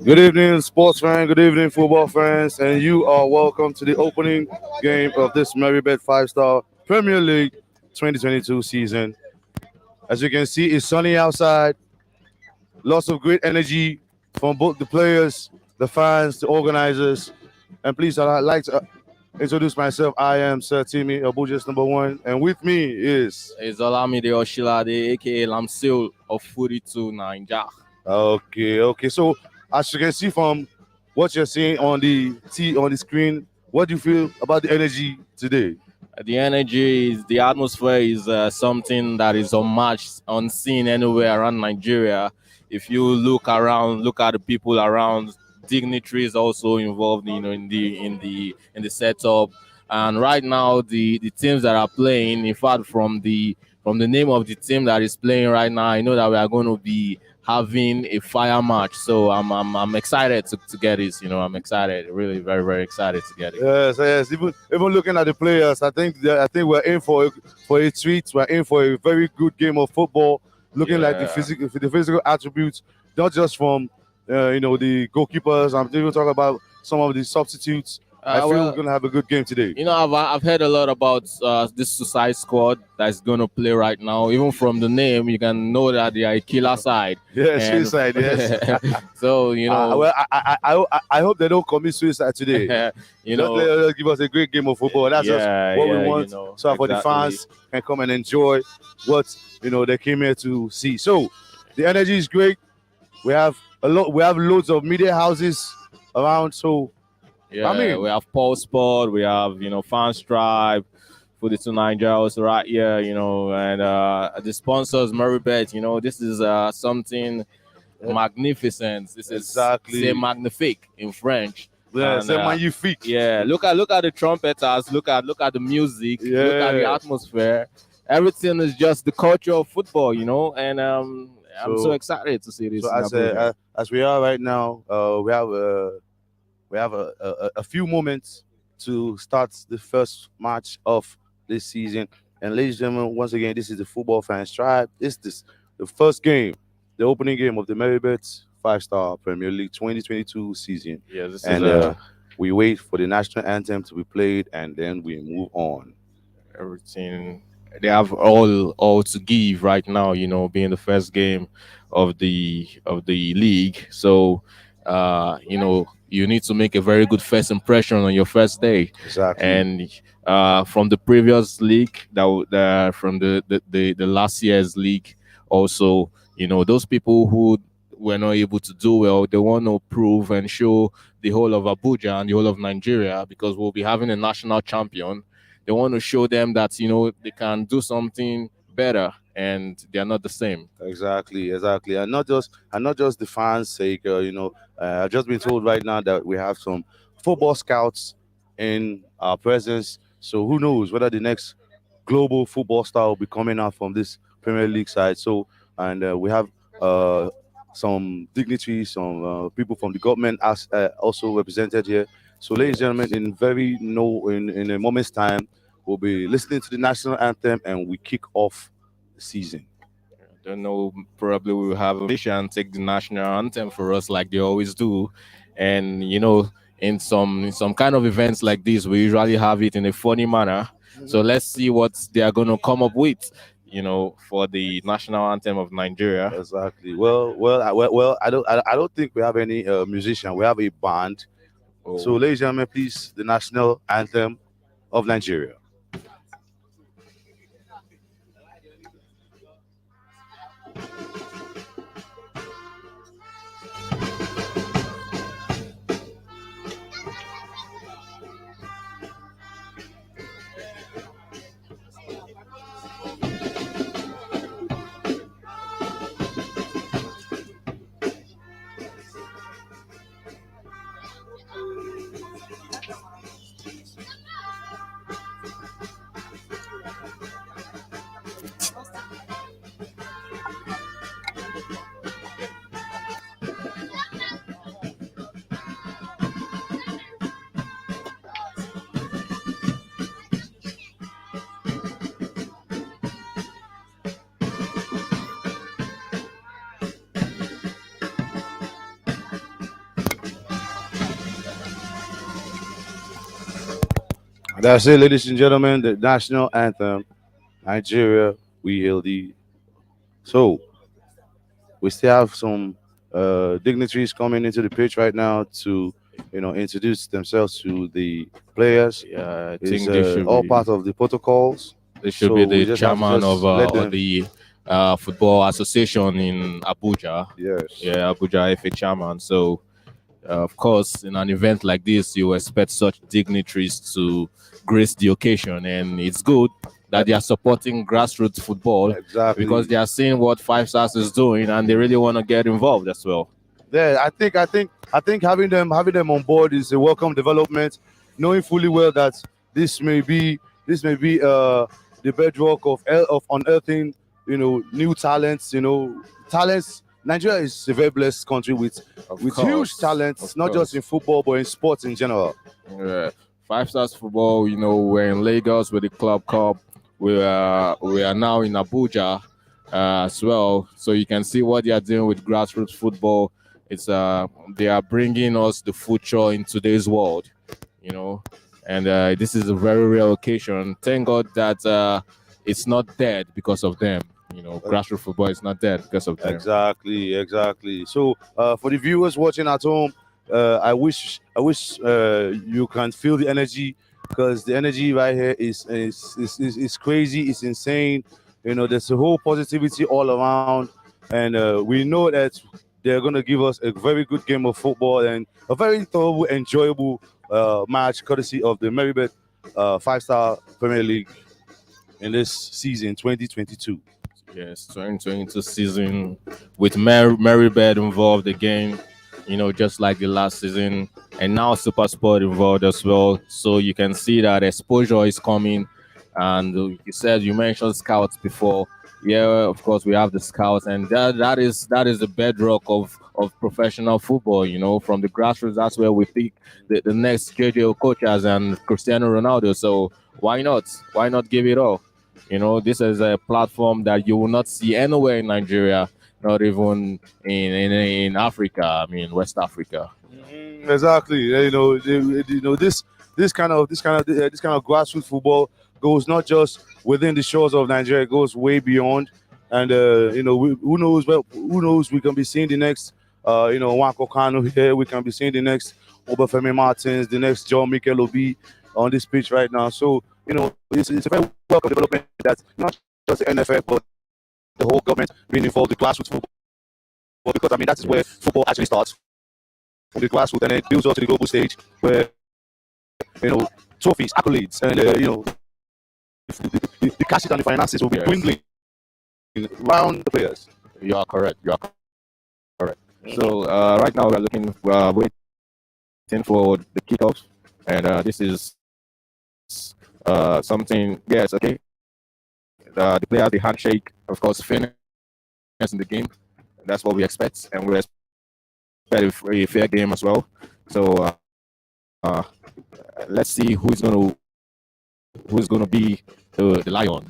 Good evening, sports fans. Good evening, football fans. And you are welcome to the opening game of this MerryBet 5 Star Premier League 2022 season. As you can see, it's sunny outside. Lots of great energy from both the players, the fans, the organizers. And please, I'd like to introduce myself. I am Sir Timmy Abuja's number one. And with me is. It's Olamide Oshilade, aka Lamsil of 42 Ninja. Okay. So, as you can see from what you're seeing on the screen, what do you feel about the energy today? The energy is the atmosphere is something that is unmatched, unseen anywhere around Nigeria. If you look around, look at the people around. Dignitary is also involved, in the setup. And right now, the teams that are playing, in fact, from the name of the team that is playing right now, I know that we are going to be having a fire match. So I'm excited to get this. I'm excited, really very very excited to get it. Yes. Even looking at the players, I think we're in for a treat. We're in for a very good game of football. Looking like the physical attributes, not just from the goalkeepers. I'm even talking about some of the substitutes. I feel we're gonna have a good game today. I've heard a lot about this Suicide Squad that's going to play right now. Even from the name, you can know that they are a killer side. Yes, suicide. Yes. So I hope they don't commit suicide today. Let's give us a great game of football. That's just what we want. So for the fans can come and enjoy what they came here to see. So the energy is great. We have loads of media houses around. So we have Pulse Sport, we have Fans Tribe, 42 Nigeria also right here, and the sponsors MerryBet. This is something magnificent. This is exactly c'est magnifique in French. Yeah, c'est magnifique. Yeah, look at the trumpeters, look at the music, look at the atmosphere. Everything is just the culture of football, and I'm so excited to see this. So as we are right now, we have a few moments to start the first match of this season. And ladies and gentlemen, once again, this is the Football Fans Tribe. This is the first game, the opening game of the MerryBet 5 Star Premier League 2022 season. Yeah, we wait for the national anthem to be played, and then we move on. Everything they have all to give right now, being the first game of the league. So you need to make a very good first impression on your first day. Exactly. And from the previous league, from the last year's league, also, those people who were not able to do well, they want to prove and show the whole of Abuja and the whole of Nigeria, because we'll be having a national champion. They want to show them that they can do something better, and they are not the same. Exactly, and not just the fans' sake. I've just been told right now that we have some football scouts in our presence. So who knows whether the next global football star will be coming out from this Premier League side. So and we have some dignitaries, some people from the government as also represented here. So, ladies and gentlemen, in a moment's time, we'll be listening to the national anthem and we kick off the season. Don't know, probably we'll have a mission take the national anthem for us like they always do. And in some kind of events like this, we usually have it in a funny manner. So let's see what they are going to come up with, for the national anthem of Nigeria. Exactly. Well, I don't think we have any musician. We have a band. Oh. So, ladies and gentlemen, please, the national anthem of Nigeria. That's it, ladies and gentlemen. The national anthem, Nigeria, we hail thee. So we still have some dignitaries coming into the pitch right now to, introduce themselves to the players. Yeah, I It's think they should all be part of the protocols. they should be So we the just have to chairman just let of them. the football association in Abuja. Yes, Yeah, Abuja FA chairman. So of course, in an event like this, you expect such dignitaries to grace the occasion, and it's good that they are supporting grassroots football because exactly. they are seeing what Five Stars is doing, and they really want to get involved as well. Yeah, I think having them on board is a welcome development, knowing fully well that this may be the bedrock of unearthing, new talents. Talents. Nigeria is a very blessed country with Of huge course, talents, of not just in course. football but in sports in general. Yeah. Five Stars football, we're in Lagos with the Club Cup. We are now in Abuja as well, so you can see what they are doing with grassroots football. It's they are bringing us the future in today's world, you know, and this is a very rare occasion. Thank God that it's not dead because of them. Grassroots football is not dead because of them. Exactly, exactly. So, for the viewers watching at home, I wish you can feel the energy, because the energy right here is crazy. It's insane. There's a whole positivity all around, and we know that they're gonna give us a very good game of football and a very thorough, enjoyable match, courtesy of the MerryBet 5 Star Premier League in this season 2022. Yes, 2022 season with Marybed involved again, just like the last season, and now Super Sport involved as well. So you can see that exposure is coming. And you mentioned scouts before. Yeah, of course we have the scouts, and that is the bedrock of professional football. From the grassroots, that's where we pick the next JJ coaches and Cristiano Ronaldo. So why not? Why not give it all? This is a platform that you will not see anywhere in Nigeria, not even in Africa. I mean, West Africa. Exactly. This kind of grassroots football goes not just within the shores of Nigeria, it goes way beyond. And who knows? Well, who knows? We can be seeing the next, Wanko Kano here. We can be seeing the next Obafemi Martins, the next John Mikel Obi on this pitch right now. So it's a very welcome development that not just the NFF but the whole government being involved with grassroots football, because I mean that is where football actually starts, from the grassroots, and then it builds up to the global stage where trophies, accolades, and the cash and the finances will be Yes, dwindling around the players. you are correct. You are correct. So right now we are waiting for the kickoff, and this is something. Yes, okay. The players, the handshake, of course, fairness in the game. That's what we expect, and we expect a fair game as well. So uh, let's see who's gonna be the lion.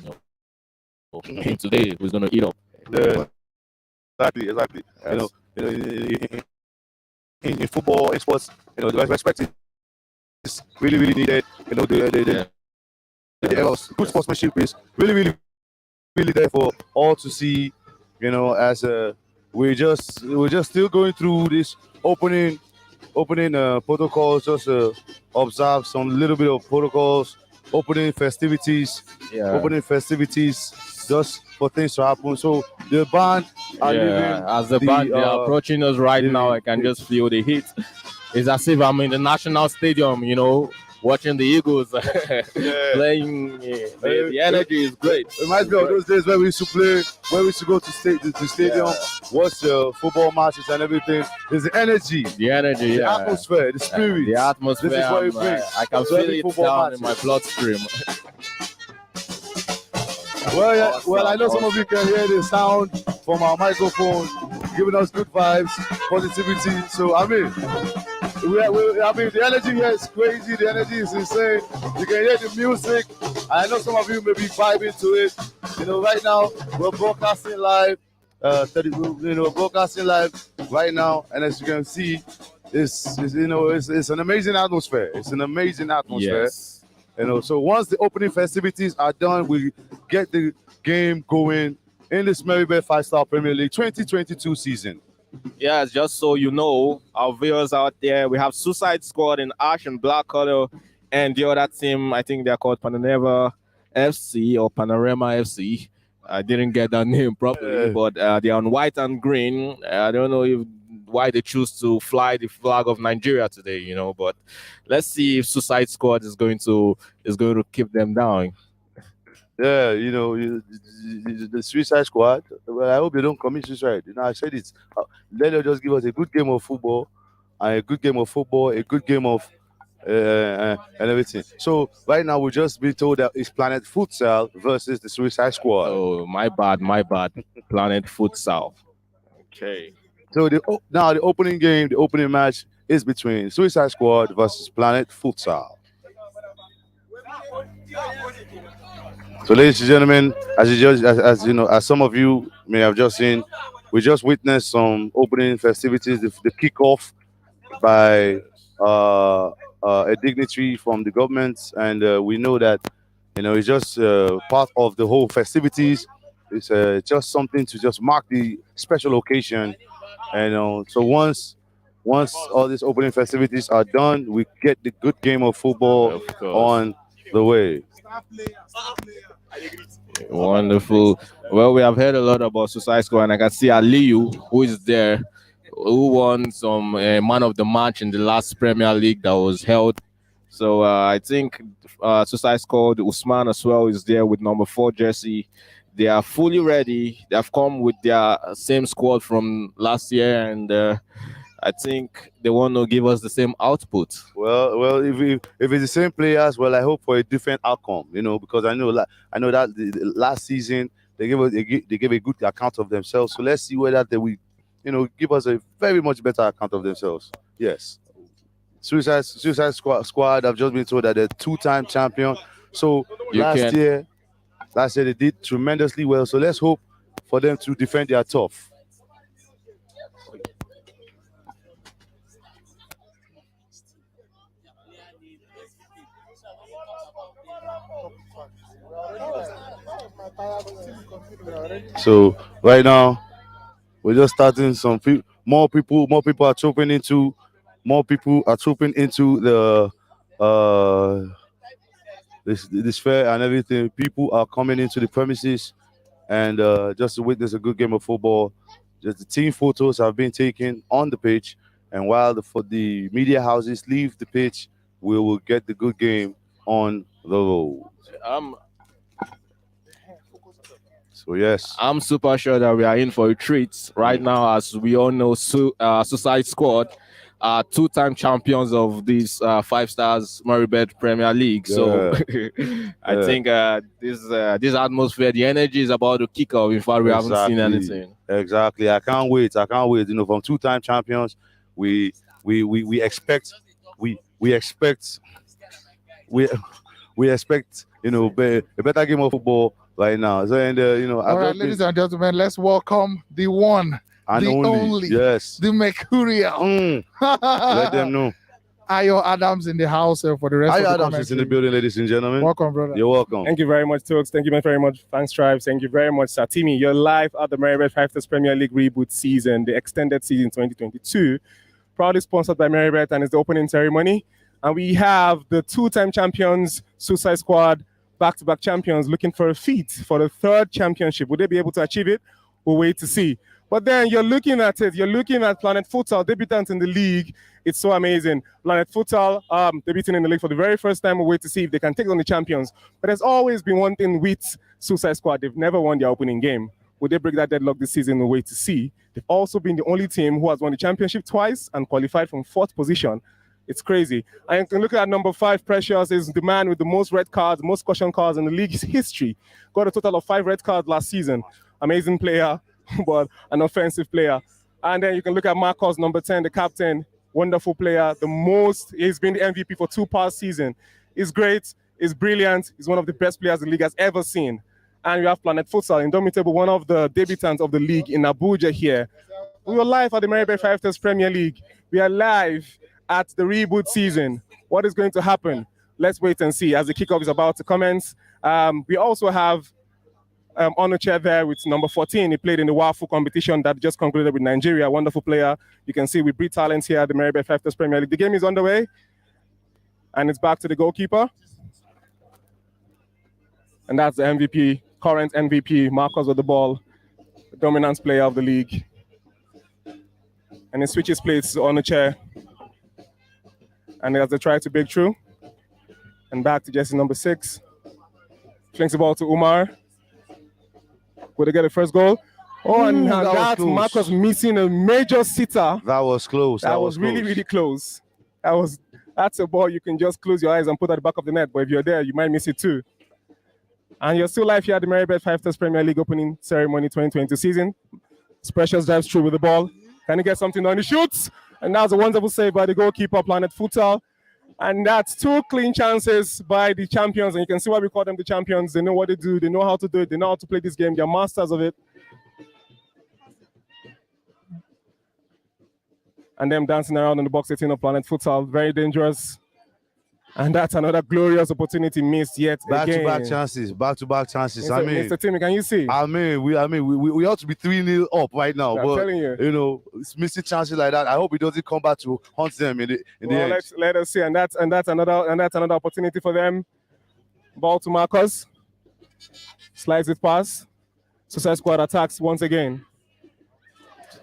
Today, who's gonna eat up? Yeah, exactly. Yes. In football, in sports, the respect is really, really needed. Good sportsmanship is really, really, really there for all to see. As we're just still going through this opening protocols, just observe some little bit of protocols, opening festivities, Yeah. just for things to happen. So the band are Yeah, leaving as the band they are approaching us right now, I can just feel the heat. It's as if I'm in the national stadium, watching the Eagles Yeah. playing. The energy is great. It reminds me of those days where we used to play, where we used to go to the stadium, watch football matches and everything. There's the energy, The energy, the yeah. atmosphere, the spirit. The atmosphere, This is what it brings. I can to feel every it football down match. in my bloodstream. Well, yeah, Awesome, well, I know some of awesome. you can hear the sound from our microphone, giving us good vibes, positivity. So I mean, the energy here is crazy. The energy is insane. You can hear the music. I know some of you may be vibing to it. Right now we're broadcasting live. Broadcasting live right now, and as you can see, it's an amazing atmosphere. It's an amazing atmosphere. Yes. So once the opening festivities are done, we get the game going in this MerryBet 5 Star Premier League 2022 season. Yes, just so you know, our viewers out there, we have Suicide Squad in ash and black color, and the other team, I think they're called Panorama FC or Panorama FC. I didn't get that name properly, but they're on white and green. I don't know why they choose to fly the flag of Nigeria today, but let's see if Suicide Squad is going to keep them down. Yeah, the Suicide Squad. Well, I hope they don't commit suicide. I said it. Let them just give us a good game of football, and a good game of football, a good game of and everything. So right now we're just being told that it's Planet Futsal versus the Suicide Squad. Oh, my bad. Planet Futsal. Okay. So now the opening match is between Suicide Squad versus Planet Futsal. So, ladies and gentlemen, as some of you may have just seen, we just witnessed some opening festivities, the kickoff by a dignitary from the government, and we know that it's just part of the whole festivities. It's just something to just mark the special occasion, and so once all these opening festivities are done, we get the good game of football on the way. Wonderful. Well, we have heard a lot about Suicide Squad, and I can see Aliyu, who is there, who won some man of the match in the last Premier League that was held. So I think Suicide Squad, Usman as well is there with number 4 jersey. They are fully ready. They have come with their same squad from last year, and I think they want to give us the same output. Well, if it's the same players, well, I hope for a different outcome, because I know that the last season they gave a good account of themselves. So let's see whether they will, give us a very much better account of themselves. Yes. Suicide Squad. I've just been told that they're 2-time champion. So last year they did tremendously well. So let's hope for them to defend their turf. So right now we're just starting. More people are trooping into the this fair and everything. People are coming into the premises and just to witness a good game of football. Just the team photos have been taken on the pitch, and while the media houses leave the pitch, we will get the good game on the road. So yes, I'm super sure that we are in for a treat right now, as we all know. Suicide Squad are 2-time champions of this 5 Stars MerryBet Premier League. So I think this atmosphere, the energy is about to kick off. In fact, we haven't seen anything. Exactly. I can't wait. From 2-time champions, we expect a better game of football right now. So, and all right, ladies and gentlemen, let's welcome the one, the only, yes, the Mercurial. Let them know. Ayo Adams in the house for the rest of the Adams is in the building, ladies and gentlemen. Welcome, brother. You're welcome. Thank you very much, Tokes. Thank you very much, Fans Tribes. Thank you very much, Satimi. You're live at the MerryBet5Stars Premier League reboot season, the extended season 2022, proudly sponsored by MerryBet, and it's the opening ceremony. And we have the 2-time champions, Suicide Squad, back-to-back champions, looking for a feat for the 3rd championship. Would they be able to achieve it? We'll wait to see. But then you're looking at it. You're looking at Planet Futsal, debutant in the league. It's so amazing. Planet Futsal, debuting in the league for the very first time. We'll wait to see if they can take on the champions. But there's always been one thing with Suicide Squad. They've never won their opening game. Will they break that deadlock this season? We'll wait to see. They've also been the only team who has won the championship twice and qualified from 4th position. It's crazy. And you can look at number 5, Precious, is the man with the most red cards, most caution cards in the league's history. Got a total of 5 red cards last season. Amazing player, but an offensive player. And then you can look at Marcos, number 10, the captain, wonderful player. He's been the MVP for 2 past seasons. He's great, he's brilliant, he's one of the best players the league has ever seen. And we have Planet Futsal, indomitable, one of the debutants of the league in Abuja here. We are live at the MerryBet5Stars Premier League. We are live at the reboot season. What is going to happen? let's wait and see as the kickoff is about to commence. We also have Onuche there with number 14. He played in the WAFU competition that just concluded with Nigeria. Wonderful player. You can see we breed talents here at the MerryBet5Stars Premier League. The game is underway, and it's back to the goalkeeper. And that's the MVP, current MVP, Marcus with the ball, the dominant player of the league. And he switches plates on the chair. And as they try to break through, and back to jersey number 6. Flings the ball to Umar. Will they get the first goal? Oh, and that Marcus missing a major sitter. That was close. That was really, really close. That's a ball you can just close your eyes and put at the back of the net. But if you're there, you might miss it too. And you're still live here at the MerryBet5Stars Premier League opening ceremony 2022 season. Precious drives through with the ball. Can he get something on? He shoots. And that was a wonderful save by the goalkeeper, Planet Futsal. And that's 2 clean chances by the champions. And you can see why we call them the champions. They know what they do. They know how to do it. They know how to play this game. They're masters of it. And them dancing around in the box 18 of Planet Futsal. Very dangerous. And that's another glorious opportunity missed yet again. Back-to-back chances. Back-to-back chances. Mr. Timmy, can you see? We ought to be 3-0 up right now. I'm but telling you. You know, it's missing chances like that. I hope he doesn't come back to haunt them in the end. Let us see. And that's another opportunity for them. Ball to Marcus. Slides it past. Suicide Squad attacks once again.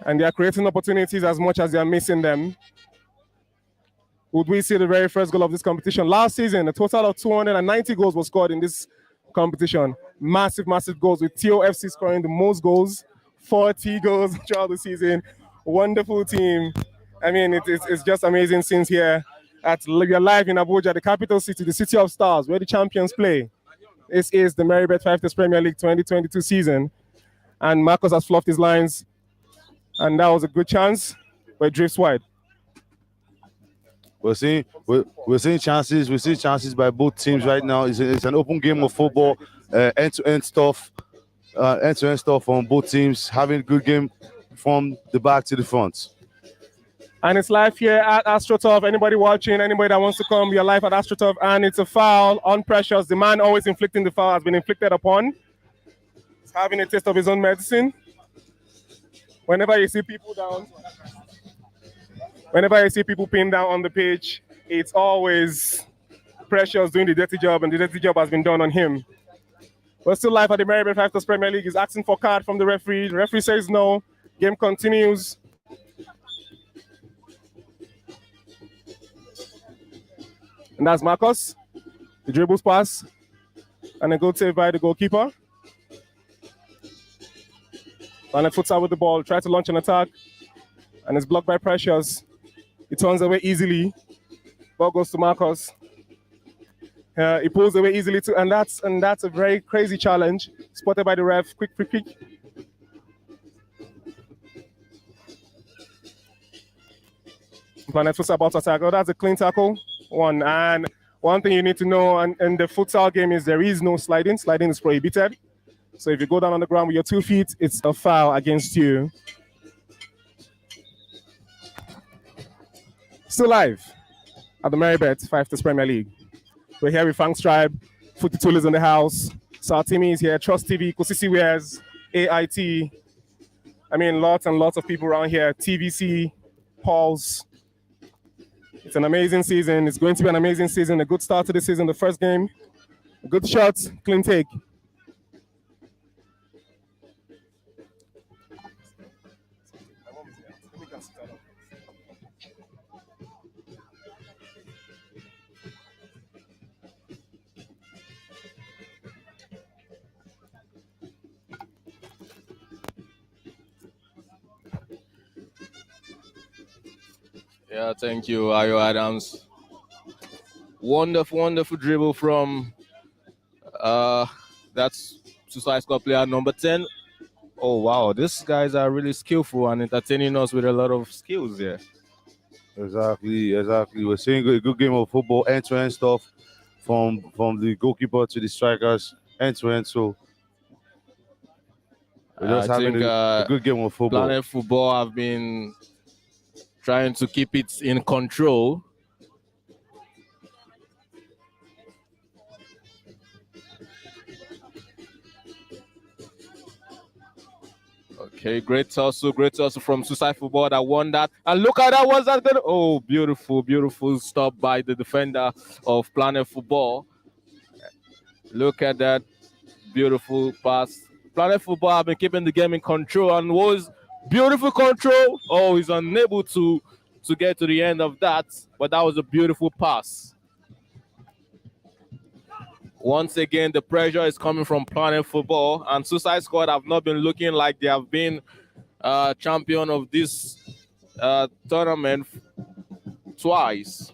And they are creating opportunities as much as they are missing them. Would we see the very first goal of this competition? Last season, a total of 290 goals was scored in this competition. Massive, massive goals, with TOFC scoring the most goals, 40 goals throughout the season. Wonderful team. I mean, it's just amazing scenes here. We're live in Abuja, the capital city, the city of stars, where the champions play. This is the MerryBet5Stars Premier League 2022 season. And Marcus has fluffed his lines. And that was a good chance, but it drifts wide. We're seeing chances. We see chances by both teams right now. It's an open game of football, end-to-end stuff on both teams. Having a good game from the back to the front. And it's live here at AstroTurf. Anybody watching, anybody that wants to come, you're live at AstroTurf. And it's a foul on Precious. The man always inflicting the foul has been inflicted upon. He's having a taste of his own medicine. Whenever you see people pinned down on the pitch, it's always Precious doing the dirty job, and the dirty job has been done on him. We're still live at the MerryBet5Stars Premier League. He's asking for a card from the referee. The referee says no. Game continues. And that's Marcus. The dribbles pass. And a good save by the goalkeeper. Planet Futsal with the ball. Try to launch an attack. And it's blocked by Precious. He turns away easily. Ball goes to Marcus. He pulls away easily too, and that's a very crazy challenge. Spotted by the ref. Quick. Planet Futsal about to attack. Oh, that's a clean tackle. And one thing you need to know in the futsal game is there is no sliding. Sliding is prohibited. So if you go down on the ground with your 2 feet, it's a foul against you. Still live at the MerryBet5Stars Premier League. We're here with Fang's Tribe, Footy Tool is in the house, Saltimi is here, Trust TV, Kosisi Wears, AIT. I mean, lots and lots of people around here, TVC, Paul's. It's an amazing season. It's going to be an amazing season. A good start to the season, the first game. Good shots, clean take. Yeah, thank you, Ayo Adams. Wonderful dribble from that's Suicide Squad player number 10. Oh wow, these guys are really skillful and entertaining us with a lot of skills here. Exactly. We're seeing a good game of football, end-to-end stuff from the goalkeeper to the strikers, end-to-end. So we're just having a good game of football. Planet Football have been trying to keep it in control. Okay, great tussle from Suicide Football that won that. And look at that, was that good? Oh, beautiful stop by the defender of Planet Football. Look at that beautiful pass. Planet Football have been keeping the game in control and was beautiful control. Oh, he's unable to get to the end of that, but that was a beautiful pass. Once again, the pressure is coming from Planet Football, and Suicide Squad have not been looking like they have been champion of this tournament twice.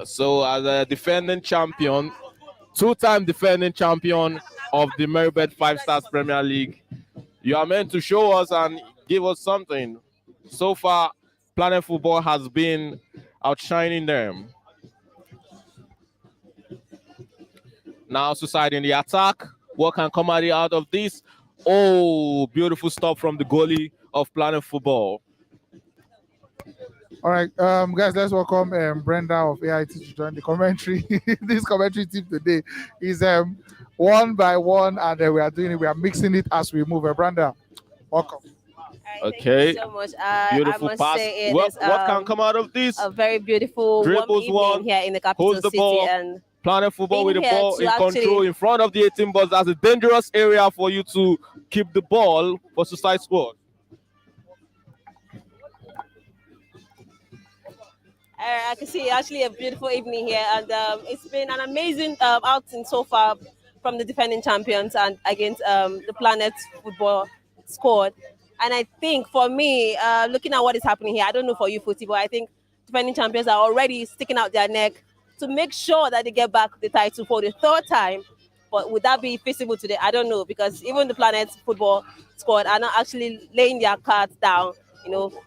So as a defending champion, two-time defending champion of the MerryBet5Stars Premier League, you are meant to show us and give us something. So far, Planet Football has been outshining them. Now Suicide in the attack. What can come out of this? Oh, beautiful stop from the goalie of Planet Football. All right, guys, let's welcome Brenda of AIT to join the commentary. This commentary team today is one by one, and we are mixing it as we move. Brenda, welcome. Okay, thank you so much. beautiful I must pass. say it What is, can come out of this? a very beautiful Dribbles warm evening one, here in the capital holds the city, ball. and Planet Football with the being here ball to in control actually- in front of the 18 box. That's a dangerous area for you to keep the ball for Suicide Squad. I can see actually a beautiful evening here, and it's been an amazing outing so far from the defending champions and against the Planet Football squad. And I think for me, looking at what is happening here, I don't know for you, Footy, but I think defending champions are already sticking out their neck to make sure that they get back the title for the third time. But would that be feasible today? I don't know, because even the Planet Football squad are not actually laying their cards down,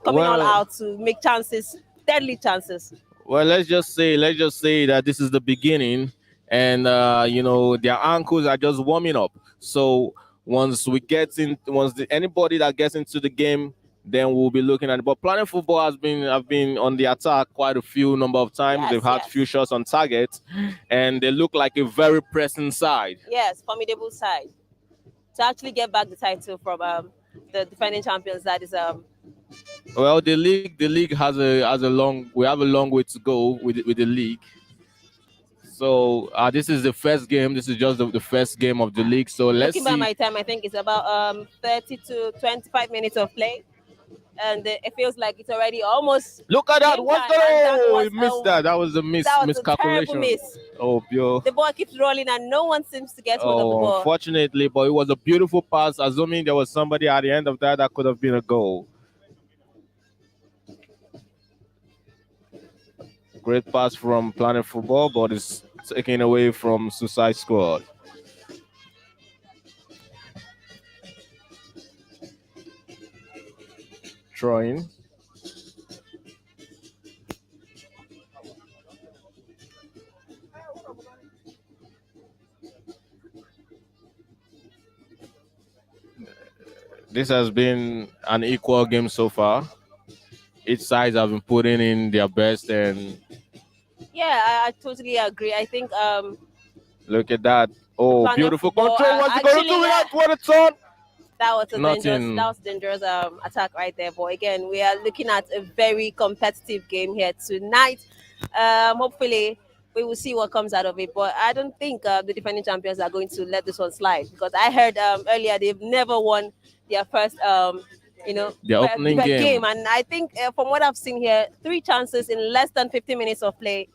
coming all out to make chances, deadly chances. Well, let's just say that this is the beginning, and their ankles are just warming up. So once anybody that gets into the game, then we'll be looking at it. But Planet Football have been on the attack quite a few number of times. Yes, They've had few shots on target, and they look like a very pressing side. Yes, formidable side. To actually get back the title from the defending champions, that is Well, the league has a long way to go with the league. So this is the first game. This is just the first game of the league. So let's see. looking by my time, I think it's about 30 to 25 minutes of play. And it feels like it's already almost. Look at that! game What's time, that? and Oh, was he missed that. That was a miscalculation. A terrible miss. Oh, pure. The ball keeps rolling and no one seems to get hold of the ball. Unfortunately, but it was a beautiful pass. Assuming there was somebody at the end of that could have been a goal. Great pass from Planet Football, but it's taken away from Suicide Squad. Throwing. This has been an equal game so far. Each side have been putting in their best, and yeah, I totally agree. I think look at that. Oh, Planet beautiful Football, control. What's he going to do with that? What a turn! that was a dangerous attack right there. But again, we are looking at a very competitive game here tonight. Hopefully, we will see what comes out of it. But I don't think the defending champions are going to let this one slide, because I heard earlier they've never won their first their opening game. And I think from what I've seen here, 3 chances in less than 15 minutes of play.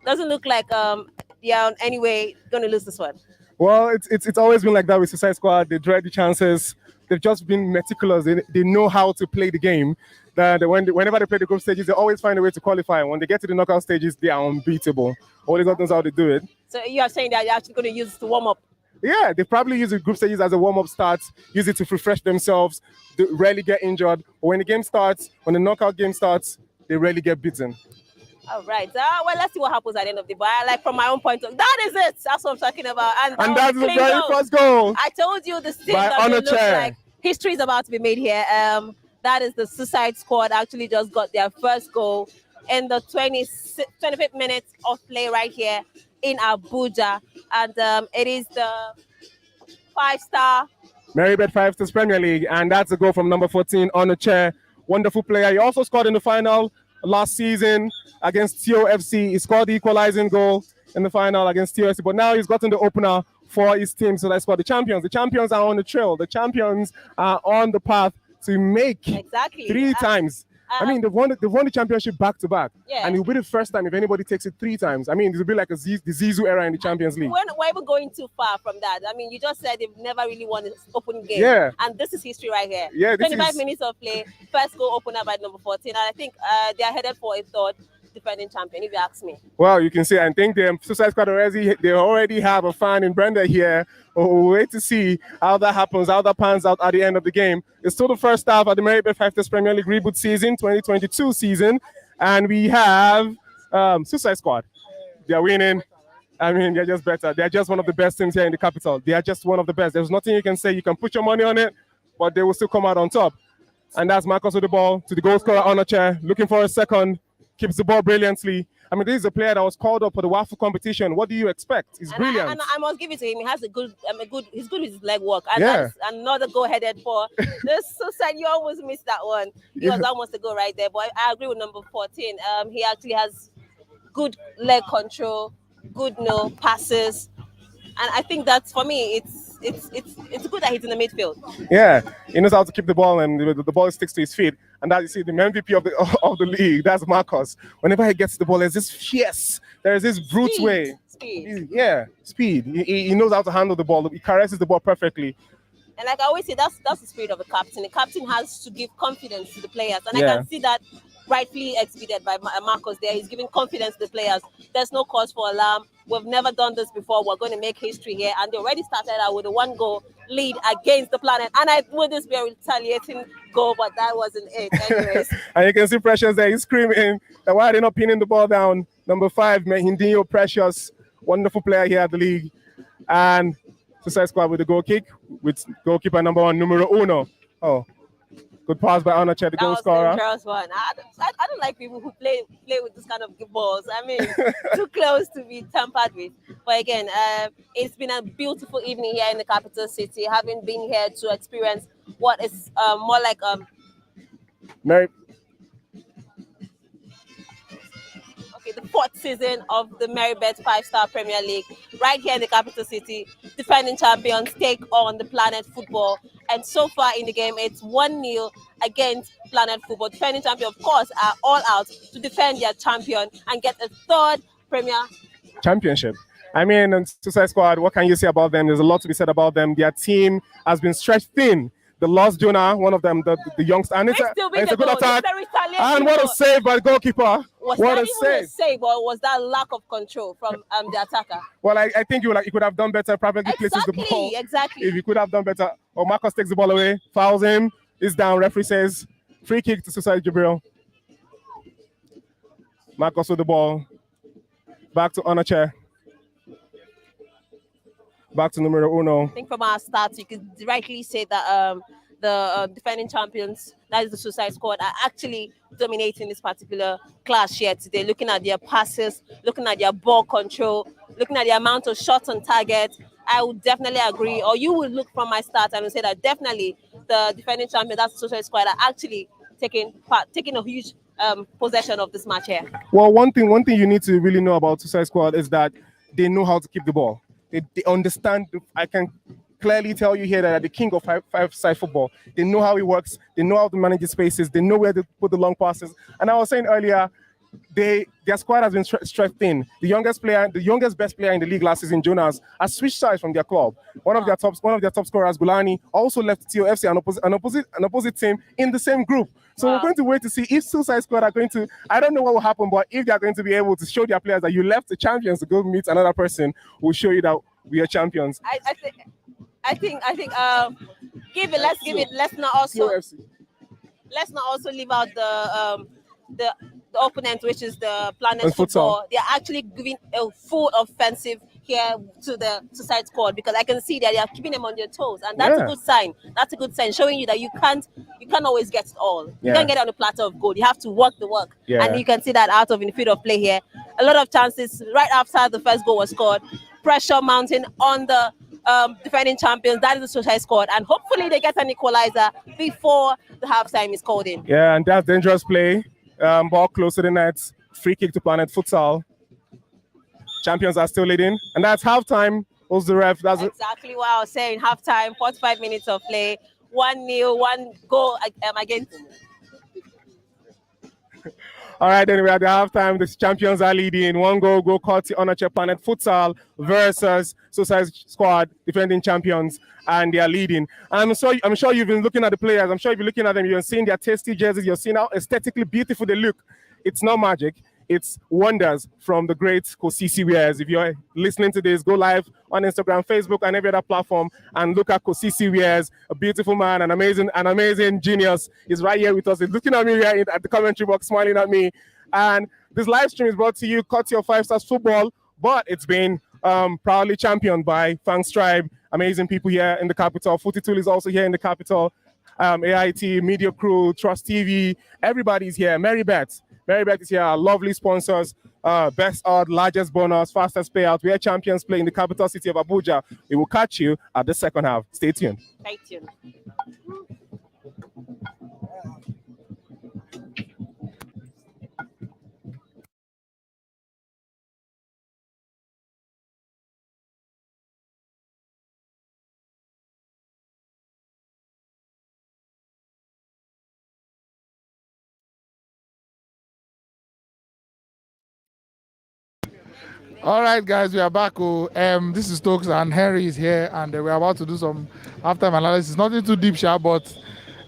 Doesn't look like they are anyway going to lose this one. Well, it's always been like that with Suicide Squad. They dread the chances. They've just been meticulous. They know how to play the game. Whenever they play the group stages, they always find a way to qualify. When they get to the knockout stages, they are unbeatable. Only God knows how they do it. So you are saying that you're actually going to use it to warm up? Yeah, they probably use the group stages as a warm-up start, use it to refresh themselves, they rarely get injured. But when the game starts, when the knockout game starts, they rarely get beaten. All right. Well, let's see what happens at the end of the day. But from my own point of view, that is it. That's what I'm talking about. And that's the very first goal. I told you the thing by that looks Chair. like history is about to be made here. That is the Suicide Squad actually just got their first goal in the 25th minute of play right here in Abuja. And it is the 5-star MerryBet5Stars Premier League, and that's a goal from number 14 on the chair. Wonderful player. He also scored in the final last season against TOFC. He scored the equalizing goal in the final against TOFC, but now he's gotten the opener for his team. So that's called the champions. The champions are on the trail. The champions are on the path to make three times. I mean, they've won the championship back to back, and it'll be the first time if anybody takes it 3 times. I mean, this will be like the Zizou era in the Champions League. We're even going too far from that. I mean, you just said they've never really won an open game, and this is history right here. 25 minutes of play, first goal opener by number 14, and I think they are headed for a third defending champion, if you ask me. Well, you can see, I think the Suicide Squad already have a fan in Brenda here. We'll wait to see how that happens, how that pans out at the end of the game. It's still the first half of the MerryBet5Stars Premier League reboot season, 2022 season, and we have Suicide Squad. They are winning. I mean, they're just better. They're just one of the best teams here in the capital. They are just one of the best. There's nothing you can say. You can put your money on it, but they will still come out on top. And that's Marcus with the ball to the goal scorer on a chair, looking for a second. Keeps the ball brilliantly. I mean, this is a player that was called up for the WAFU competition. What do you expect? He's brilliant. And I must give it to him. He has he's good with his leg work. And that's another go-headed for this Suicide. You almost missed that one. He was almost a goal right there. But I agree with number 14. He actually has good leg control, good passes. And I think that's, for me, it's good that he's in the midfield. Yeah, he knows how to keep the ball, and the ball sticks to his feet. And that, you see, the MVP of the league, that's Marcos. Whenever he gets the ball, there's this fierce, there's this brute way. Speed. Speed. He knows how to handle the ball. He caresses the ball perfectly. And like I always say, that's the spirit of a captain. The captain has to give confidence to the players. And I can see that rightfully exhibited by Marcos there. He's giving confidence to the players. There's no cause for alarm. We've never done this before. We're going to make history here. And they already started out with a 1-goal lead against the Planet. And I would this be a retaliating goal, but that wasn't it. Anyways. And you can see Precious there. He's screaming that why are they not pinning the ball down? Number 5, Hindinho Precious. Wonderful player here at the league. And Suicide Squad with the goal kick with goalkeeper number 1, numero 1. Oh, good pass by Onache, the goal scorer. One. I don't like people who play with this kind of balls. I mean, too close to be tampered with. But again, it's been a beautiful evening here in the capital city, having been here to experience what is more like the 4th season of the MerryBet5-Star Premier League, right here in the capital city. Defending champions take on the Planet Football, and so far in the game, it's 1-0 against Planet Football. Defending champions, of course, are all out to defend their champion and get a 3rd Premier Championship. I mean, Suicide Squad, what can you say about them? There's a lot to be said about them. Their team has been stretched thin. The lost Jonah, one of them, the youngster, and it's a good attack. And what a save by the goalkeeper! What a save, or was that lack of control from the attacker? Well, I think you could have done better. Probably places the ball. Exactly. If you could have done better. Or Marcus takes the ball away, fouls him. Is down. Referee says free kick to Suicide Jibril. Marcus with the ball. Back to Onache. Back to numero 1. I think from our stats, you could rightly say that the defending champions, that is the Suicide Squad, are actually dominating this particular class here today. Looking at their passes, looking at their ball control, looking at the amount of shots on target, I would definitely agree. Or you would look from my stats and would say that definitely the defending champions, that's the Suicide Squad, are actually taking a huge possession of this match here. Well, one thing you need to really know about Suicide Squad is that they know how to keep the ball. They understand. I can clearly tell you here that they're the king of five-side football. They know how it works. They know how to manage the spaces. They know where to put the long passes. And I was saying earlier, their squad has been stretched thin. The youngest best player in the league last season, Jonas, has switched sides from their club. One of their top scorers, Gulani, also left TOFC, an opposite team in the same group. So we're going to wait to see if Suicide Squad are going to, I don't know what will happen, but if they're going to be able to show their players that you left the champions to go meet another person who will show you that we are champions. I think let's give it. Let's not also leave out the opponent, which is the Planet Football. They're actually giving a full offensive here to the suicide squad, because I can see that they are keeping them on their toes, and that's a good sign. That's a good sign, showing you that you can't always get it all. You can't get it on a platter of gold. You have to work the work, and you can see that out of in the field of play here. A lot of chances right after the first goal was scored. Pressure mounting on the defending champions. That is the suicide squad, and hopefully they get an equalizer before the halftime is called in. Yeah, and that's dangerous play. Ball close to the net. Free kick to Planet Futsal. Champions are still leading, and that's halftime. Who's the ref? That's exactly what I was saying. Halftime, 45 minutes of play, 1-0, 1 goal against. All right, then we're at the halftime. The champions are leading. 1 goal, go courtesy Onache Planet Futsal versus Suicide Squad, defending champions, and they are leading. I'm sure you've been looking at the players. I'm sure you've been looking at them. You're seeing their tasty jerseys. You're seeing how aesthetically beautiful they look. It's not magic. It's wonders from the great Kosisi Wears. If you're listening to this, go live on Instagram, Facebook, and every other platform and look at Kosisi Wears, a beautiful man, an amazing genius. He's right here with us. He's looking at me here at the commentary box, smiling at me. And this live stream is brought to you, courtesy of 5 Stars Football, but it's been proudly championed by Fangs Tribe. Amazing people here in the capital. Footy Tool is also here in the capital. AIT, Media Crew, Trust TV, everybody's here. MerryBet is here, our lovely sponsors. Best odds, largest bonus, fastest payout. We are champions play in the capital city of Abuja. We will catch you at the second half. Stay tuned. Stay tuned. All right, guys, we are back. This is Stokes, and Henry is here, and we're about to do some halftime analysis. Nothing too deep, but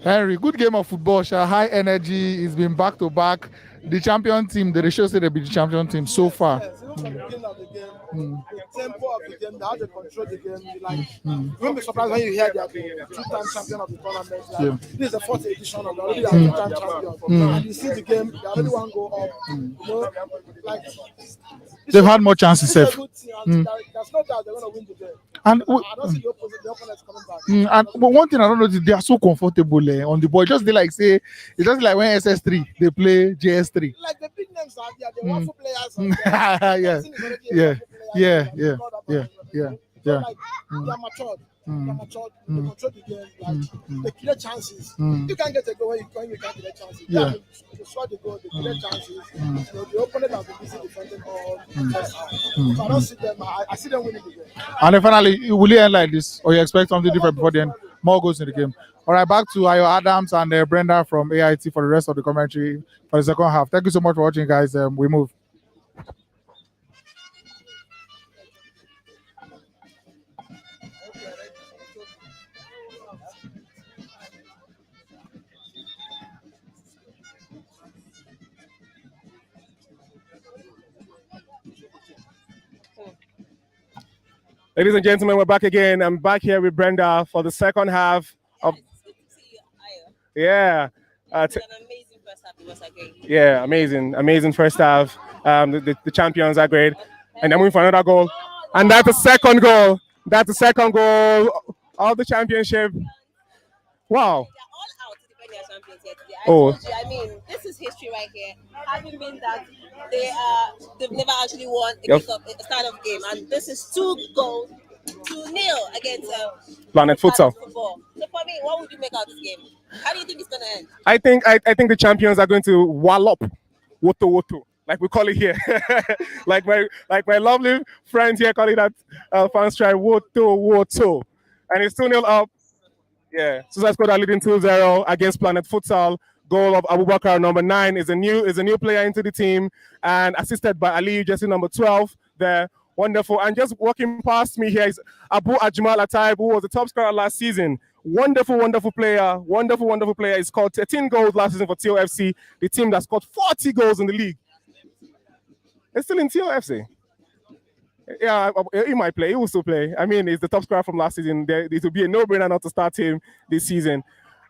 Henry, good game of football, high energy. It's been back to back. The champion team, the ratio said they be the champion team so far. The tempo of the game, how they control the game. Like, you won't be surprised when you hear they are the 2-time champion of the tournament. Like, this is the 4th edition of the already 2-time champion. And you see the game, they already want to go up. You know, like, they've had more chances. There's no doubt they're going to win the game. And I don't see the opponents coming back. But one thing I don't know is they are so comfortable on the ball. Just they like say it's just like when SS3 they play JS3. Like the big names are there, the wonderful players. So like, they are matured. They control the game. Like, they create chances. You can't get a goal when you can't create chances. They score the goal, they create chances. You know, the opponent has been busy defending all. So I don't see them. I see them winning the game. And then finally, will it end like this, or you expect something different before the end? More goals in the game. All right, back to Ayo Adams and Brenda from AIT for the rest of the commentary for the second half. Thank you so much for watching, guys. We move. Ladies and gentlemen, we're back again. I'm back here with Brenda for the second half of. It's good to see you, Ayo. Yeah. It's an amazing first half. It was again. Yeah, amazing first half. The champions are great, and then moving for another goal, and that's the second goal. That's the second goal of the championship. Wow. They're all out to defend their champions here today. I told you, I mean, this is history right here. Having been that they've never actually won a kickoff at the start of the game, and this is 2 goals to 0 against Planet Futsal. Football. So for me, what would you make out of this game? How do you think it's gonna end? I think the champions are going to wallop Woto, like we call it here. like my lovely friends here call it that fans try Woto. And it's 2-0 up. Yeah. Suicide Squad are leading 2-0 against Planet Futsal. Goal of Abubakar, number 9, is a new player into the team, and assisted by Ali, jersey number 12. There, wonderful. And just walking past me here is Abu Ajmal Ataib, who was the top scorer last season. Wonderful player. Wonderful player. He scored 13 goals last season for TOFC, the team that scored 40 goals in the league. It's still in TOFC. Yeah, he might play. He will still play. I mean, he's the top scorer from last season. It will be a no-brainer not to start him this season.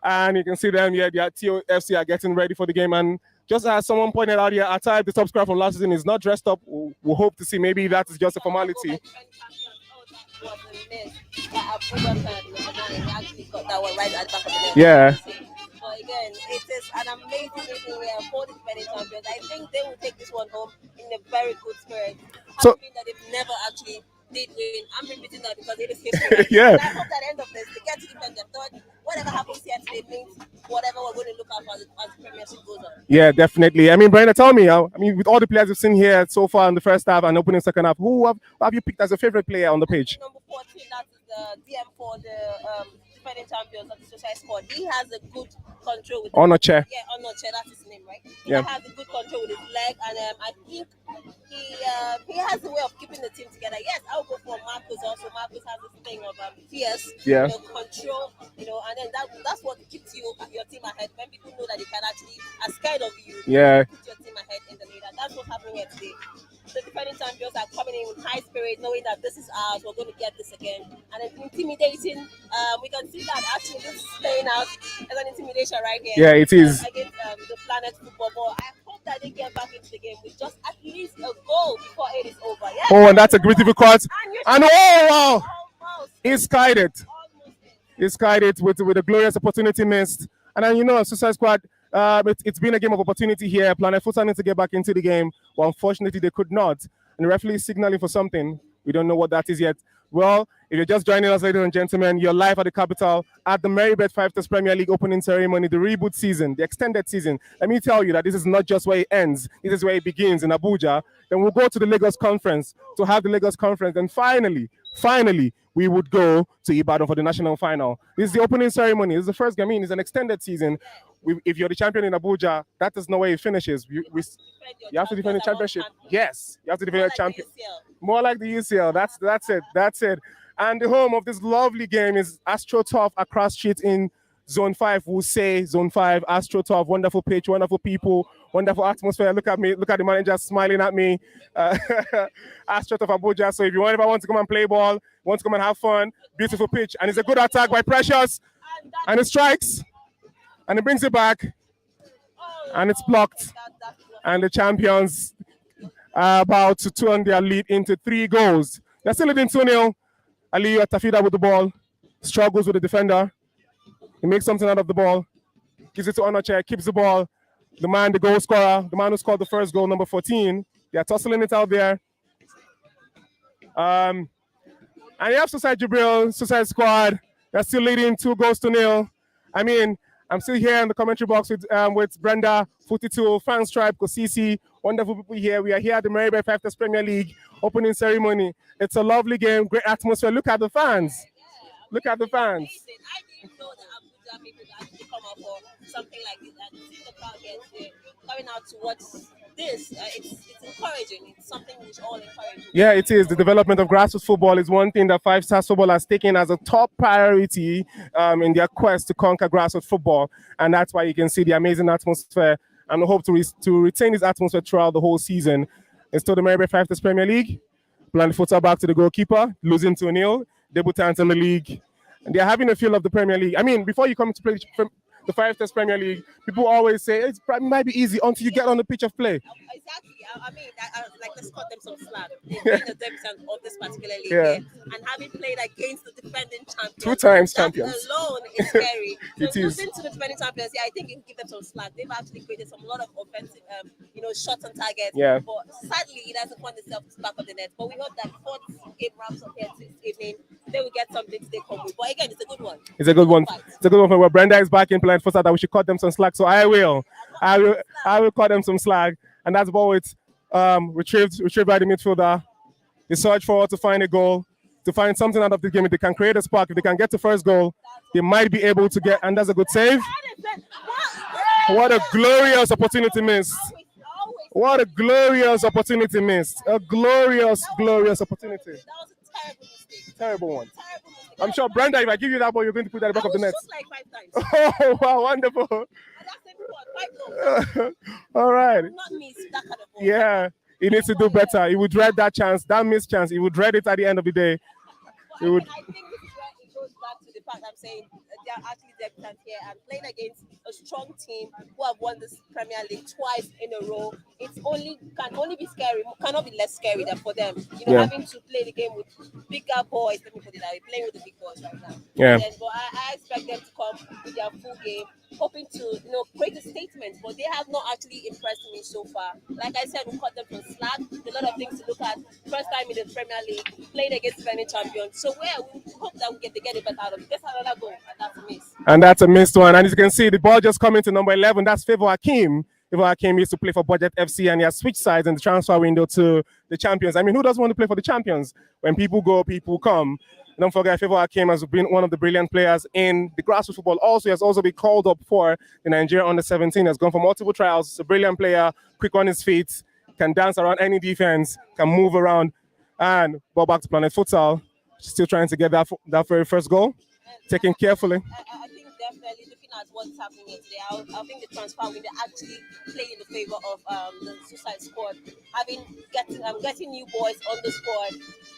And you can see them here. The TOFC are getting ready for the game. And just as someone pointed out here, our type, the top scorer from last season is not dressed up. We'll hope to see. Maybe that is just a formality. Yeah. But again, it is an amazing evening here for the defending champions. I think they will take this one home in a very good spirit. So That they've never actually did win. I'm repeating that because it is history. Yeah. And I hope at the end of this, they get to defend their third. Whatever happens here today means whatever we're going to look at as the Premiership goes on. Yeah, definitely. I mean, Brenda, tell me, with all the players we've seen here so far in the first half and opening second half, who have you picked as a favorite player on the page? Number 14, that is the DM for the defending champions of the Suicide Squad. He has a good control with Onoche. Yeah, Onoche, that's his name, right? Yeah. He has a good control with his leg, and I think he has a way of keeping the team together. Yes, I'll go for Marcus also. Marcus has this thing of fierce, Yeah. Control, and then that's what keeps your team ahead. When people know that they can actually are scared of you, Yeah. put your team ahead in the lead, and that's what's happening here today. The defending champions are coming in with high spirit, knowing that this is ours, we're going to get this again. And it's intimidating. We can see that actually this is playing out as an intimidation right here. Yeah, it is. Against the Planet Football Ball. I hope that they get back into the game with just at least a goal before it is over. Yes. Oh, and that's a beautiful cut. And oh, wow. Almost. He's skied it. Almost. He's skied it with a glorious opportunity missed. And then, Suicide Squad, it's been a game of opportunity here. Planet Football need to get back into the game. Well, unfortunately, they could not. And the referee is signaling for something. We don't know what that is yet. Well, if you're just joining us, ladies and gentlemen, you're live at the capital at the MerryBet5Stars Premier League opening ceremony, the reboot season, the extended season. Let me tell you that this is not just where it ends. This is where it begins in Abuja. Then we'll go to the Lagos conference to have the Lagos conference. And finally, we would go to Ibadan for the national final. This is the opening ceremony. This is the first game. I mean, it's an extended season. If you're the champion in Abuja, that is no way it finishes. You have to defend the championship. Yes, you have to defend the champion. More like the UCL. That's it. And the home of this lovely game is AstroTurf across street in Zone 5. We'll say Zone 5, AstroTurf, wonderful pitch, wonderful people, wonderful atmosphere. Look at me, look at the manager smiling at me. AstroTurf Abuja. So if you want to come and play ball, want to come and have fun, beautiful pitch. And it's a good attack by Precious. And it strikes. And it brings it back. And it's blocked. And the champions are about to turn their lead into 3 goals. They're still leading 2-0. Aliyu Tafida with the ball. Struggles with the defender. He makes something out of the ball. Gives it to Onoche. Keeps the ball. The goal scorer. The man who scored the first goal, number 14. They're tussling it out there. And you have Suicide Squad. They're still leading 2-0. I mean, I'm still here in the commentary box with Brenda, 42, Fans Tribe, Kosisi, wonderful people here. We are here at the MerryBet5Stars Premier League opening ceremony. It's a lovely game, great atmosphere. Look at the fans. Look at the fans. I didn't know that Abuja people actually come out for something like this. And see the crowd here today coming out to watch this. It's encouraging. It's something which all encouraging. Yeah, it is. The development of grassroots football is one thing that 5 Stars Football has taken as a top priority in their quest to conquer grassroots football. And that's why you can see the amazing atmosphere. And we hope to retain this atmosphere throughout the whole season. It's still the MerryBet5Stars Premier League. Planet Football back to the goalkeeper, losing 2-0. Debutants in the league. And they're having a feel of the Premier League. I mean, before you come to play the 5 Stars Premier League, people always say it might be easy until you get on the pitch of play. Exactly. I mean, let's cut them some slack. They've been the debutants of this particular league, and having played against the defending champions, 2 times that champions alone is scary. So It is. losing to the defending champions, I think you can give them some slack. They've actually created a lot of offensive, shots on target. Yeah. But sadly, it hasn't won itself to back of the net. But we hope that before this game wraps up here this evening, they will get something to take home with. But again, it's a good one. It's a good one. Fight. It's a good one for where Brenda is back in Planet Football that we should cut them some slack. So I will cut them some slack. And that's ball with retrieved by the midfielder. They search forward to find a goal, to find something out of the game. If they can create a spark, if they can get to first goal, they might be able to get, and that's a good save. What a glorious opportunity missed. What a glorious opportunity missed. A glorious opportunity. That was a terrible mistake. Terrible one. Terrible mistake. I'm sure, Brenda, if I give you that ball, you're going to put that at the back of the net. Like 5 times. Oh, wow, wonderful. And that's it, 5 goals. All right. Not miss that kind of ball. Yeah, he needs to do better. He would dread that missed chance. He would dread it at the end of the day. But I think this is where it goes back to the fact I'm saying they are actually debutants here and playing against a strong team who have won this Premier League twice in a row. Can only be scary, cannot be less scary than for them. Having to play the game with bigger boys. Let me put it that way, playing with the big boys right now. Yeah. But I expect them to come with their full game, hoping to create a statement. But they have not actually impressed me so far. Like I said, we cut them from slack. A lot of things to look at. First time in the Premier League, playing against defending champions. So we hope that they get it better out of it. Just another goal, and that's a miss. And that's a missed one. And as you can see, the ball just coming to number 11. That's Favour Hakim. Favour Hakim used to play for Budget FC, and he has switched sides in the transfer window to the champions. I mean, who doesn't want to play for the champions? When people go, people come. Don't forget, Favour Hakim has been one of the brilliant players in the grassroots football. Also, he has also been called up for the Nigeria under-17. Has gone for multiple trials. He's a brilliant player, quick on his feet, can dance around any defense, can move around. And ball back to Planet Futsal. Still trying to get that very first goal. Taken carefully. I think definitely looking at what's happening here today, I think the transfer window actually play in the favor of the Suicide Squad. Getting new boys on the squad,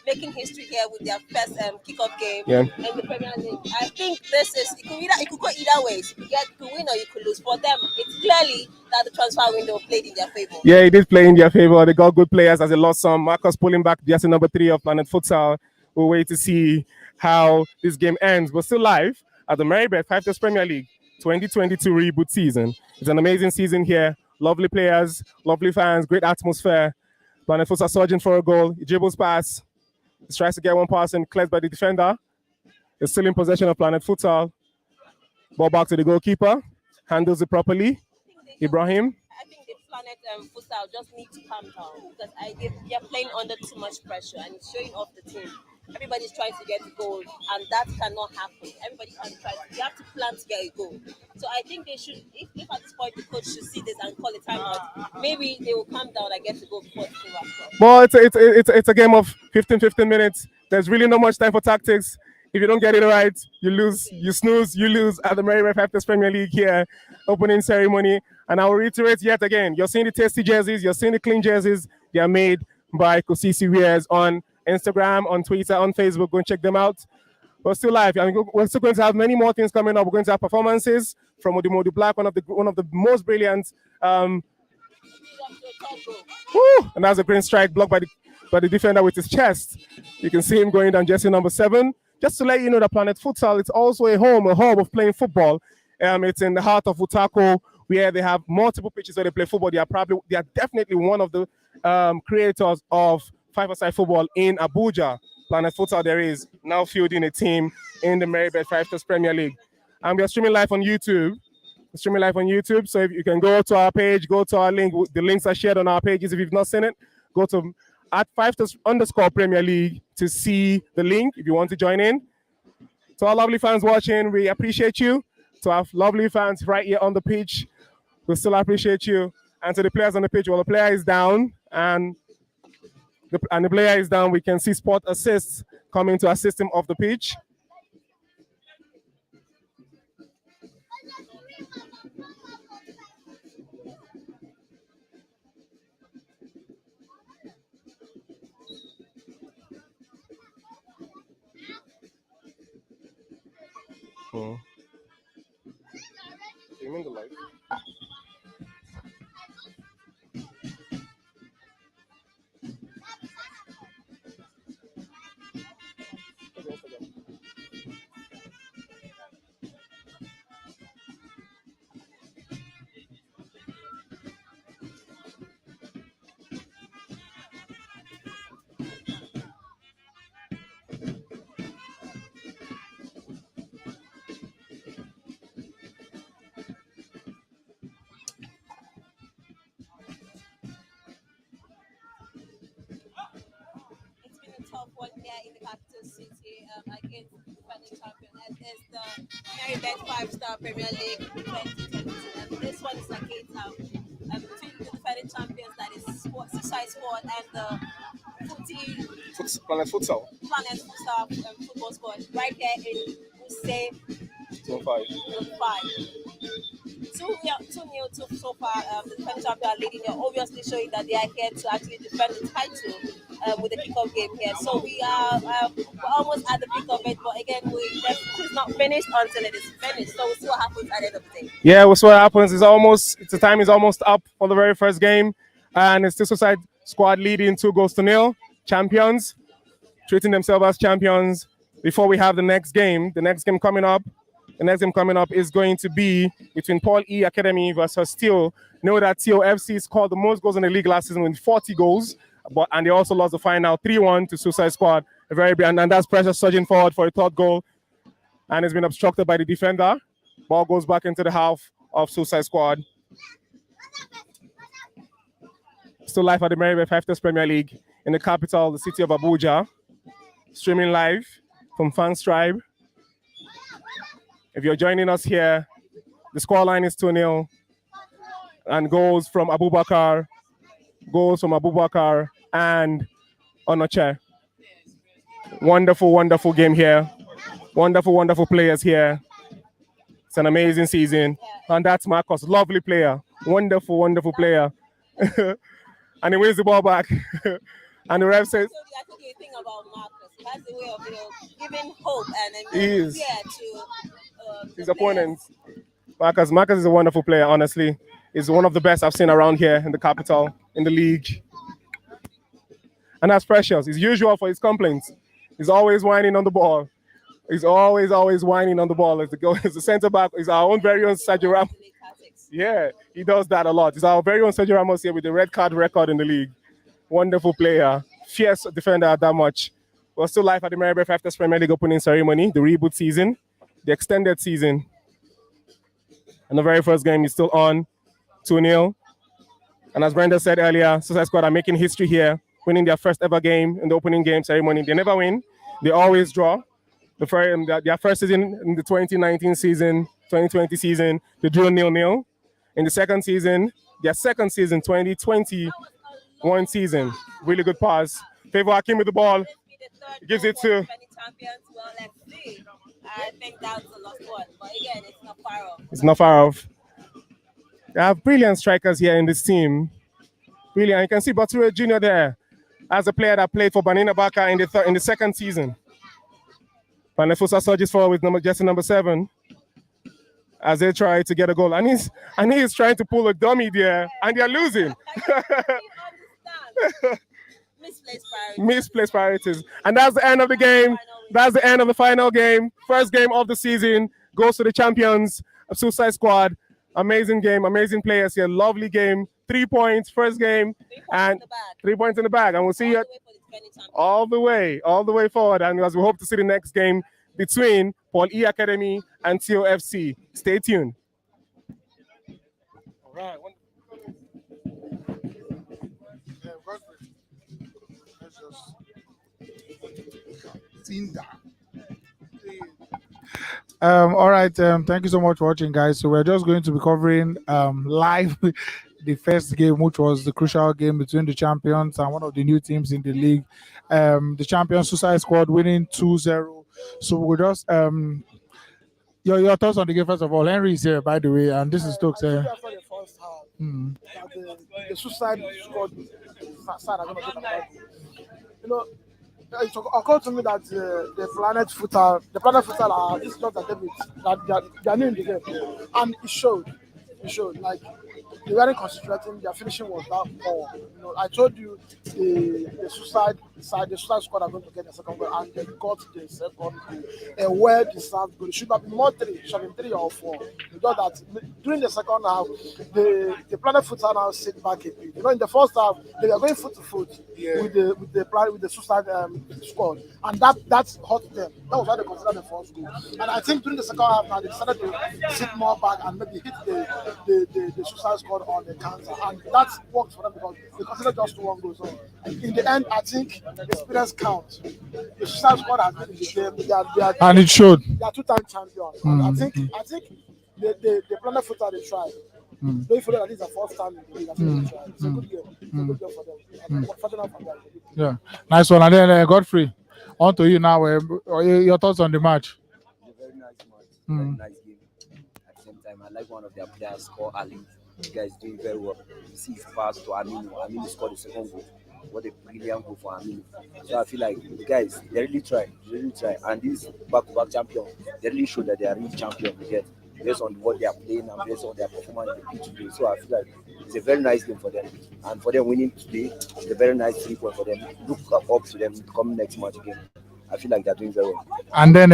making history here with their first kickoff game in the Premier League. I think it could go either ways. You could win or you could lose. For them, it's clearly that the transfer window played in their favor. Yeah, it did play in their favor. They got good players as they lost some. Marcus pulling back jersey number 3 of Planet Futsal. We'll wait to see how this game ends. But still live at the MerryBet5Stars Premier League 2022 reboot season. It's an amazing season here. Lovely players, lovely fans, great atmosphere. Planet Futsal surging for a goal. He dribbles pass. He tries to get one pass and cleared by the defender. He's still in possession of Planet Futsal. Ball back to the goalkeeper. Handles it properly. Ibrahim. I think the Planet Futsal just need to calm down because they're playing under too much pressure and it's showing off the team. Everybody's trying to get a goal, and that cannot happen. Everybody can try. You have to plan to get a goal. So I think they should, if at this point the coach should see this and call a timeout, maybe they will calm down and get to go before the team wraps up. Well, it's a game of 15 minutes. There's really not much time for tactics. If you don't get it right, you lose. You snooze, you lose at the MerryBet5Stars Premier League here, opening ceremony. And I will reiterate yet again, you're seeing the tasty jerseys, you're seeing the clean jerseys. They are made by Kosisi Wears on Instagram, on Twitter, on Facebook. Go and check them out. We're still live. I mean, we're still going to have many more things coming up. We're going to have performances from Odimodu Black, one of the most brilliant. And that's a great strike blocked by the defender with his chest. You can see him going down jersey number 7. Just to let you know, that Planet Futsal, it's also a hub of playing football. It's in the heart of Utako, where they have multiple pitches where they play football. They are definitely one of the creators of five-a-side football in Abuja. Planet Futsal there is now fielding a team in the MerryBet5Stars Premier League. And we are streaming live on YouTube. So if you can go to our page, go to our link. The links are shared on our pages. If you've not seen it, go to @5stars_Premier League to see the link if you want to join in. To our lovely fans watching, we appreciate you. To our lovely fans right here on the pitch, we still appreciate you. And to the players on the pitch, well, the player is down and the player is down. We can see sport assists coming to assist him off the pitch. You mean the light? One here in the capital city against the defending champion. And it's the MerryBet5Stars Premier League 2022. And this one is against between the defending champions, that is Suicide Squad, and the Planet Futsal football squad right here in Use Zone 5. 2-0 so far. The defending champions are leading. They're obviously showing that they are here to actually defend the title with the kickoff game here. So we are we're almost at the peak of it, but again, there's not finished until it is finished. So we'll see what happens at the end of the day. Yeah, we'll see what happens. The time is almost up for the very first game. And it's still Suicide Squad leading 2-0. Champions, treating themselves as champions. Before we have the next game coming up. The next game coming up is going to be between Paul E Academy versus Steel. Know that TOFC scored the most goals in the league last season with 40 goals, and they also lost the final 3-1 to Suicide Squad. And that's pressure surging forward for a third goal, and it's been obstructed by the defender. Ball goes back into the half of Suicide Squad. Still live at the MerryBet5Stars Premier League in the capital, the city of Abuja. Streaming live from Fans Tribe. If you're joining us here, the scoreline is 2-0. And goals from Abubakar and Onoche. Wonderful, wonderful game here. Wonderful, wonderful players here. It's an amazing season. And that's Marcus, lovely player. Wonderful, wonderful player. And he wins the ball back. And the ref says... I think you think about Marcus. He has a way of giving hope and fear to his opponents. Marcus is a wonderful player, honestly. He's one of the best I've seen around here in the capital, in the league. And that's Precious. He's usual for his complaints. He's always whining on the ball. He's always whining on the ball. As the center back is our own very own Sergio Ramos. Yeah, he does that a lot. He's our very own Sergio Ramos here with the red card record in the league. Wonderful player. Fierce defender at that much. We're still live at the MerryBet5Stars Premier League opening ceremony, the reboot season, the extended season. And the very first game is still on, 2-0. And as Brenda said earlier, Suicide Squad are making history here, winning their first ever game in the opening game ceremony. They never win. They always draw. Their first season in the 2019 season, 2020 season, they drew 0-0. In the second season, their second season, 2021 season. Really good pass. Favor Hakim with the ball. Gives it to... Well, let's see. I think that's a lost one. But again, it's not far off. It's not far off. They have brilliant strikers here in this team. Brilliant. You can see Bature Jr. there as a player that played for Banina Baka in the second season. Panefusa surges forward with jersey number 7 as they try to get a goal. And he's trying to pull a dummy there, and they're losing. Misplaced priorities. And that's the end of the game. That's the end of the final game. First game of the season goes to the champions of Suicide Squad. Amazing game, amazing players here. Lovely game. 3 points, first game, and 3 points in the bag. And we'll see you all the way forward. And as we hope to see the next game between Paul E Academy and TOFC. Stay tuned. All right. All right. Thank you so much for watching, guys. So we're just going to be covering live the first game, which was the crucial game between the champions and one of the new teams in the league. The champions Suicide Squad winning 2-0. So we'll just your thoughts on the game first of all. Henry is here, by the way, and this is Stokes. After the first half, the Suicide Squad side are going to talk about it. You know, it occurred to me that the Planet Futsal are this is not a debut, that they are new in the game, and it showed. Like they weren't concentrating. Their finishing was that poor. You know, I told you the Suicide Squad are going to get the second goal, and they got the second goal. A well-deserved goal. It should have been more should have been 3 or 4. Because that during the second half, the Planet Futsal now sit back a bit. You know, in the first half, they were going foot to foot with the Suicide Squad, and that hurt them. That was why they considered the first goal. And I think during the second half, now they decided to sit more back and maybe hit the Suicide Squad on the counter, and that worked for them because they considered just 1 goal. So in the end, I think experience counts. The Suicide Squad has been in the game. They are, and it showed. They are 2-time champions. I think the Planet Futsal they tried. Don't forget that this is the first time in the league. I think they tried. It's a good game. It's a good game for them. Yeah, nice one. And then Godfrey, on to you now. Your thoughts on the match? It's a very nice match. Very nice game. At the same time, I like one of their players score early. You guys doing very well. You see his pass to Aminu. Aminu scored the second goal. what a brilliant goal for Aminu. So I feel like the guys they really try, and these back-to-back champions they really show that they are real champions. You get based on what they are playing and based on their performance in the pitch today. So I feel like it's a very nice game for them, and for them winning today, it's a very nice 3 point for them. Look up to them coming next match again. I feel like they're doing very well. And then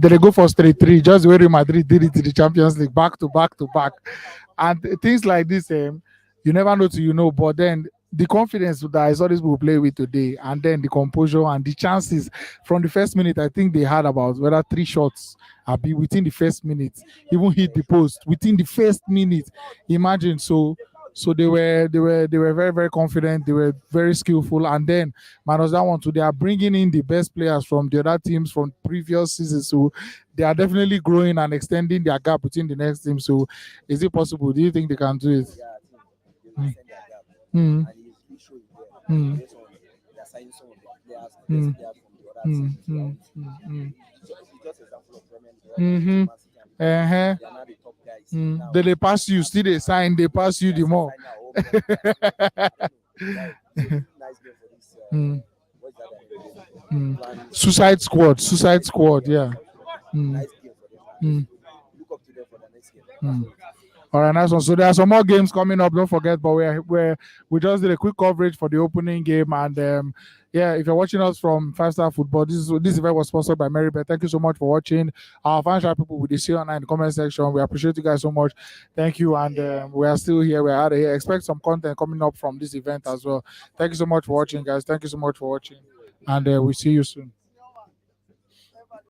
they go for straight three, just the way Real Madrid did it in the Champions League, back to back to back. And things like this, you never know till you know. But then the confidence that I saw this people play with today, and then the composure and the chances from the first minute, I think they had about whether 3 shots be within the first minute, even hit the post within the first minute. Imagine so they were very very confident. They were very skillful, and then minus that one too, they are bringing in the best players from the other teams from previous seasons. So they are definitely growing and extending their gap between the next team. So is it possible? Do you think they can do it? Yeah, I think they will extend their gap. Mm. And he showed it there. Mm. Based on they are signing some of the players, Mm. best players from the other Mm. teams. Mm. It's just example of Premier League. Mhm. Man City and Uh-huh. they are now the top guys. Now, They pass you, still they sign, they pass you the more. Nice game for this. Mm. What's that? Mm. Plan- Suicide squad, yeah. Mm. Nice game for them. Mm. Look up to them for the next game. Mm. All right, nice one. So there are some more games coming up. Don't forget, but we just did a quick coverage for the opening game, and yeah, if you're watching us from 5 Star Football, this event was sponsored by MerryBet. Thank you so much for watching. Our financial people will see online in the comment section. We appreciate you guys so much. Thank you, and we are still here. We're out of here. Expect some content coming up from this event as well. Thank you so much for watching, guys. Thank you so much for watching, and we'll see you soon.